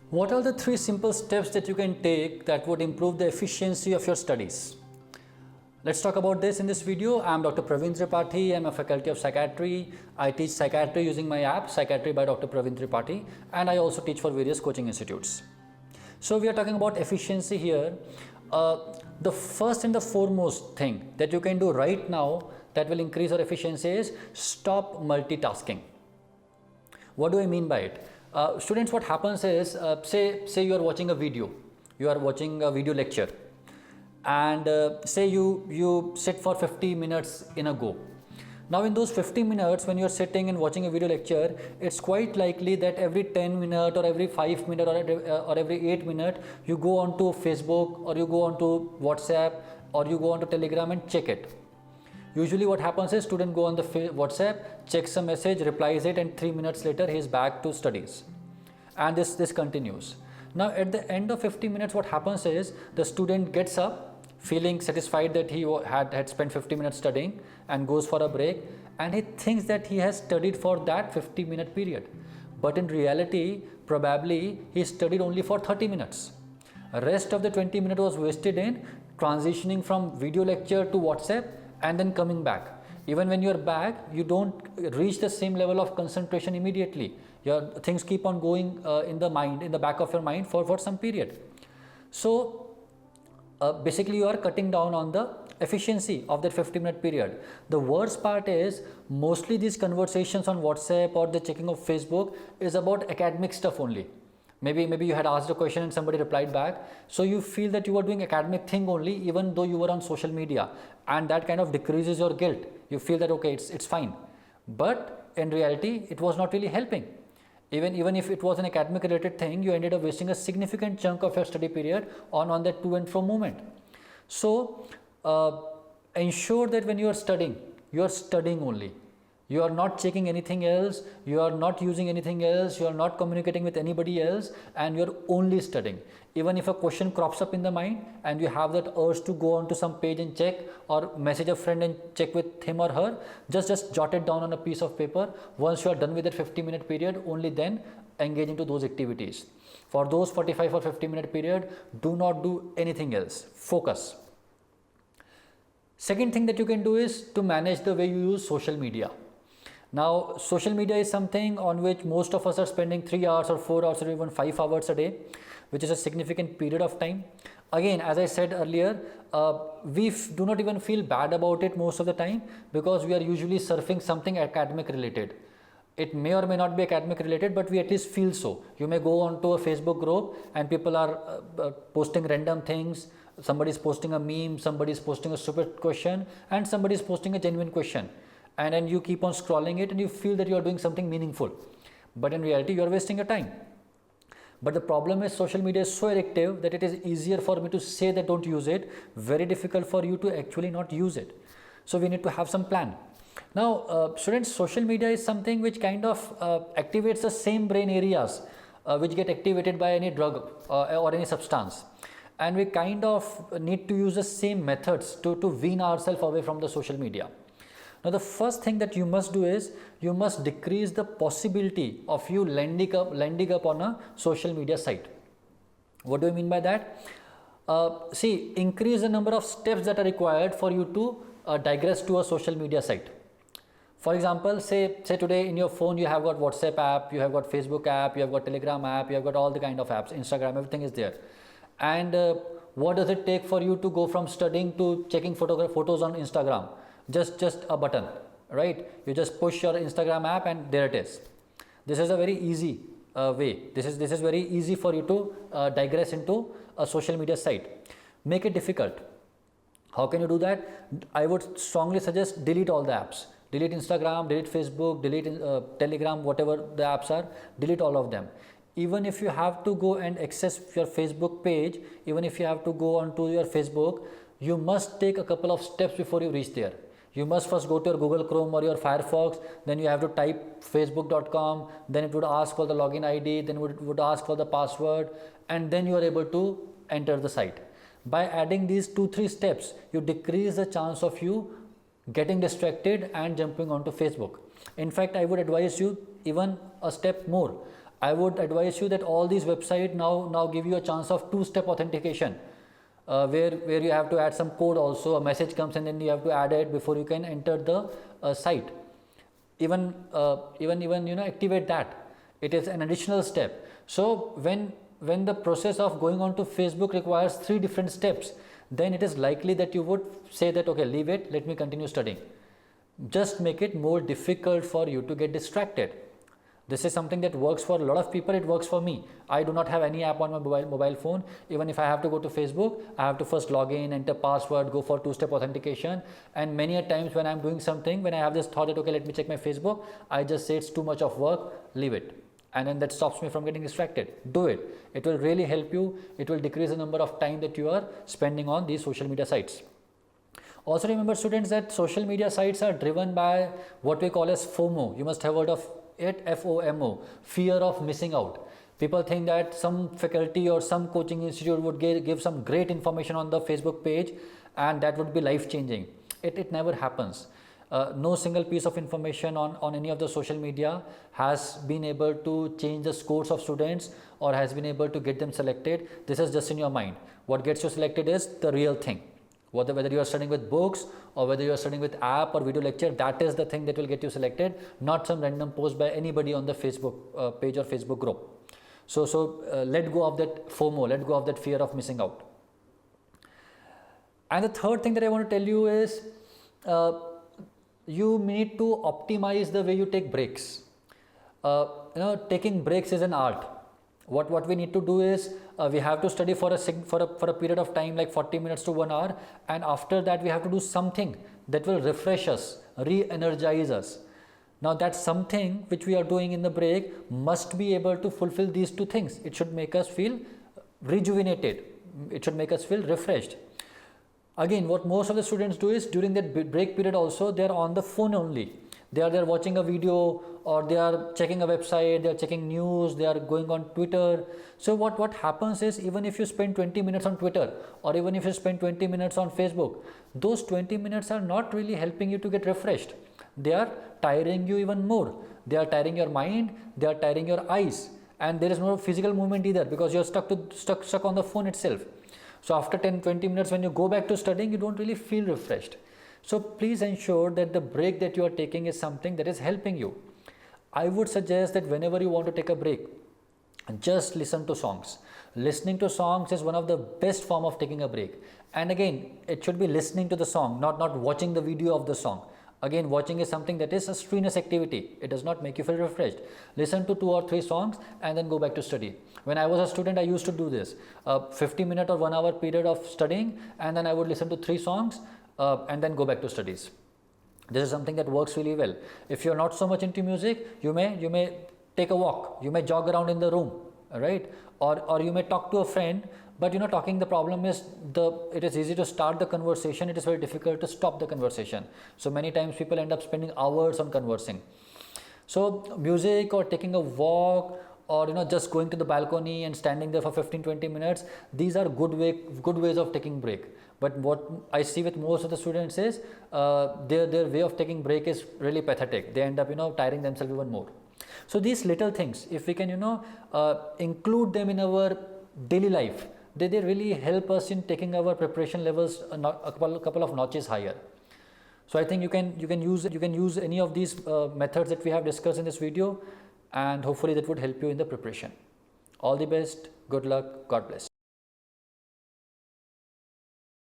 What are the 3 simple steps that you can take that would improve the efficiency of your studies? Let's talk about this in this video. I'm Dr. Praveen Tripathi. I'm a faculty of psychiatry. I teach psychiatry using my app, Psychiatry by Dr. Praveen Tripathi, and I also teach for various coaching institutes. So we are talking about efficiency here. The first and the foremost thing that you can do right now that will increase your efficiency is stop multitasking. What do I mean by it? Students, what happens is, say you are watching a video, you are watching a video lecture, and say you sit for 50 minutes in a go. Now in those 50 minutes when you are sitting and watching a video lecture, it's quite likely that every 10 minutes or every 5 minutes or every 8 minutes you go on to Facebook or you go on to WhatsApp or you go on to Telegram and check it. Usually what happens is student go on the WhatsApp, checks a message, replies it, and 3 minutes later he is back to studies. And this continues. Now at the end of 50 minutes what happens is the student gets up feeling satisfied that he had spent 50 minutes studying and goes for a break, and he thinks that he has studied for that 50-minute period. But in reality, probably he studied only for 30 minutes. The rest of the 20 minutes was wasted in transitioning from video lecture to WhatsApp and then coming back. Even when you are back, you don't reach the same level of concentration immediately. Your things keep on going in the back of your mind for some period. So basically you are cutting down on the efficiency of that 50-minute period. The worst part is mostly these conversations on WhatsApp or the checking of Facebook is about academic stuff only. Maybe you had asked a question and somebody replied back, so you feel that you are doing academic thing only even though you were on social media, and that kind of decreases your guilt. You feel that okay, it's fine, but in reality it was not really helping. Even if it was an academic related thing, you ended up wasting a significant chunk of your study period on that to and from movement. So ensure that when you are studying only. You are not checking anything else, you are not using anything else, you are not communicating with anybody else, and you are only studying. Even if a question crops up in the mind and you have that urge to go on to some page and check or message a friend and check with him or her, just jot it down on a piece of paper. Once you are done with that 50-minute period, only then engage into those activities. For those 45 or 50-minute period, do not do anything else. Focus. Second thing that you can do is to manage the way you use social media. Now, social media is something on which most of us are spending 3 hours or 4 hours or even 5 hours a day, which is a significant period of time. Again, as I said earlier, we do not even feel bad about it most of the time because we are usually surfing something academic related. It may or may not be academic related, but we at least feel so. You may go on to a Facebook group and people are posting random things. Somebody is posting a meme, somebody is posting a stupid question, and somebody is posting a genuine question. And then you keep on scrolling it and you feel that you are doing something meaningful, but in reality you are wasting your time. But the problem is social media is so addictive that it is easier for me to say that don't use it, very difficult for you to actually not use it. So we need to have some plan. Now students, social media is something which kind of activates the same brain areas which get activated by any drug or any substance, and we kind of need to use the same methods to wean ourselves away from the social media. Now the first thing that you must do is you must decrease the possibility of you landing up on a social media site. What do I mean by that? See, increase the number of steps that are required for you to digress to a social media site. For example, say today in your phone you have got WhatsApp app, you have got Facebook app, you have got Telegram app, you have got all the kind of apps, Instagram, everything is there. And what does it take for you to go from studying to checking photos on Instagram? Just a button, right? You just push your Instagram app and there it is. This is a very easy way. This is very easy for you to digress into a social media site. Make it difficult. How can you do that? I would strongly suggest delete all the apps. Delete Instagram, delete Facebook, delete Telegram, whatever the apps are, delete all of them. Even if you have to go and access your Facebook page, even if you have to go onto your Facebook, you must take a couple of steps before you reach there. You must first go to your Google Chrome or your Firefox, then you have to type facebook.com, then it would ask for the login ID, then it would ask for the password, and then you are able to enter the site. By adding these 2-3 steps, you decrease the chance of you getting distracted and jumping onto Facebook. In fact, I would advise you even a step more. I would advise you that all these websites now give you a chance of two-step authentication, where you have to add some code also. A message comes and then you have to add it before you can enter the site. Even activate that. It is an additional step. So when the process of going on to Facebook requires 3 different steps, then it is likely that you would say that, okay, leave it, let me continue studying. Just make it more difficult for you to get distracted. This is something that works for a lot of people. It works for me. I do not have any app on my mobile phone. Even if I have to go to Facebook, I have to first log in, enter password, go for 2-step authentication. And many a times when I'm doing something, when I have this thought that, okay, let me check my Facebook, I just say it's too much of work, leave it. And then that stops me from getting distracted. Do it. It will really help you. It will decrease the number of time that you are spending on these social media sites. Also remember, students, that social media sites are driven by what we call as FOMO. You must have heard of it, FOMO, fear of missing out. People think that some faculty or some coaching institute would give some great information on the Facebook page and that would be life changing. It never happens. No single piece of information on any of the social media has been able to change the scores of students or has been able to get them selected. This is just in your mind. What gets you selected is the real thing. Whether you are studying with books or whether you are studying with app or video lecture, that is the thing that will get you selected, not some random post by anybody on the Facebook page or Facebook group. So let go of that FOMO, let go of that fear of missing out. And the third thing that I want to tell you is you need to optimize the way you take breaks. Taking breaks is an art. What we need to do is we have to study for a period of time like 40 minutes to 1 hour, and after that we have to do something that will refresh us, re-energize us. Now that something which we are doing in the break must be able to fulfill these 2 things. It should make us feel rejuvenated. It should make us feel refreshed. Again, what most of the students do is during that break period also they are on the phone only. They are watching a video or they are checking a website, they are checking news, they are going on Twitter. So what happens is, even if you spend 20 minutes on Twitter or even if you spend 20 minutes on Facebook, those 20 minutes are not really helping you to get refreshed. They are tiring you even more. They are tiring your mind, they are tiring your eyes, and there is no physical movement either because you are stuck on the phone itself. So after 10-20 minutes when you go back to studying, you don't really feel refreshed. So please ensure that the break that you are taking is something that is helping you. I would suggest that whenever you want to take a break, just listen to songs. Listening to songs is one of the best form of taking a break. And again, it should be listening to the song, not watching the video of the song. Again, watching is something that is a strenuous activity. It does not make you feel refreshed. Listen to 2 or 3 songs and then go back to study. When I was a student, I used to do this. 50-minute or 1 hour period of studying, and then I would listen to 3 songs and then go back to studies. This is something that works really well. If you're not so much into music, you may take a walk, you may jog around in the room, right? Or you may talk to a friend, but talking, the problem is it is easy to start the conversation, it is very difficult to stop the conversation. So many times people end up spending hours on conversing. So music or taking a walk or just going to the balcony and standing there for 15-20 minutes, these are good ways of taking break. But what I see with most of the students is their way of taking break is really pathetic. They end up tiring themselves even more. So these little things, if we can include them in our daily life, they really help us in taking our preparation levels a couple of notches higher. So I think you can use any of these methods that we have discussed in this video, and hopefully that would help you in the preparation. All the best, good luck, God bless.